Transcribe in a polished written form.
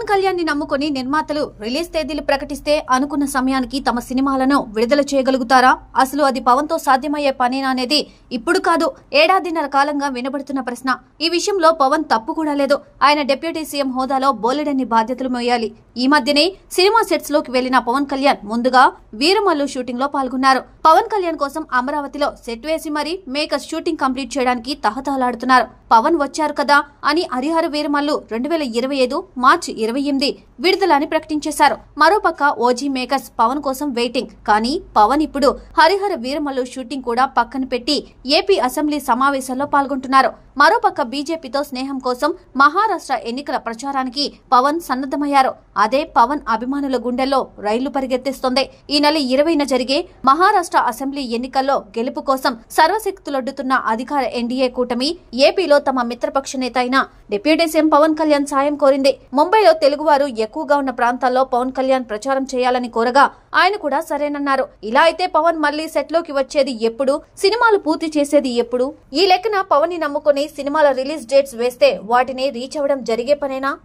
పవన్ కళ్యాణ్ ని నమ్ముకుని నిర్మాతలు రిలీజ్ తేదీలు ప్రకటిస్తే అనుకున్న సమయానికి తమ సినిమాలను విడుదల చేయగలుగుతారా? అసలు అది పవన్ తో సాధ్యమయ్యే పనేనా అనేది ఇప్పుడు కాదు, ఏడాదిన్నర కాలంగా వినబడుతున్న ప్రశ్న. ఈ విషయంలో పవన్ తప్పు కూడా లేదు. ఆయన డిప్యూటీ సీఎం హోదాలో బోలెడన్ని బాధ్యతలు మోయాలి. ఈ మధ్యనే సినిమా సెట్స్ లోకి వెళ్లిన పవన్ కళ్యాణ్ ముందుగా వీరమల్లు షూటింగ్ లో పాల్గొన్నారు. పవన్ కళ్యాణ్ కోసం అమరావతిలో సెట్ వేసి మరీ మేకర్స్ షూటింగ్ కంప్లీట్ చేయడానికి తహతహలాడుతున్నారు. పవన్ వచ్చారు కదా అని హరిహర వీరమల్లు 2025 మార్చి 28 విడుదలని ప్రకటించేశారు. మరోపక్క ఓజీ మేకర్స్ పవన్ కోసం వెయిటింగ్. కానీ పవన్ ఇప్పుడు హరిహర వీరమల్లు షూటింగ్ కూడా పక్కన పెట్టి ఏపీ అసెంబ్లీ సమావేశాల్లో పాల్గొంటున్నారు. మరోపక్క బీజేపీతో స్నేహం కోసం మహారాష్ట్ర ఎన్నికల ప్రచారానికి పవన్ సన్నద్ధమయ్యారు. అదే పవన్ అభిమానుల గుండెల్లో రైళ్లు పరిగెత్తిస్తోంది. ఈ నెల 20న జరిగే మహారాష్ట్ర అసెంబ్లీ ఎన్నికల్లో గెలుపు కోసం సర్వశక్తులొడ్డుతున్న అధికార ఎన్డీఏ కూటమి ఏపీలో తమ మిత్రపక్ష నేత అయిన డిప్యూటీ సీఎం పవన్ కళ్యాణ్ సాయం కోరింది. ముంబైలో తెలుగువారు ఎక్కువగా ఉన్న ప్రాంతాల్లో పవన్ కళ్యాణ్ ప్రచారం చేయాలని కోరగా ఆయన కూడా సరేనన్నారు. ఇలా అయితే పవన్ మళ్లీ సెట్ లోకి వచ్చేది ఎప్పుడు? సినిమాలు పూర్తి చేసేది ఎప్పుడు? ఈ లెక్కన పవన్ ని నమ్ముకుని సినిమాల రిలీజ్ డేట్స్ వేస్తే వాటిని రీచ్ అవ్వడం జరిగే పనేనా?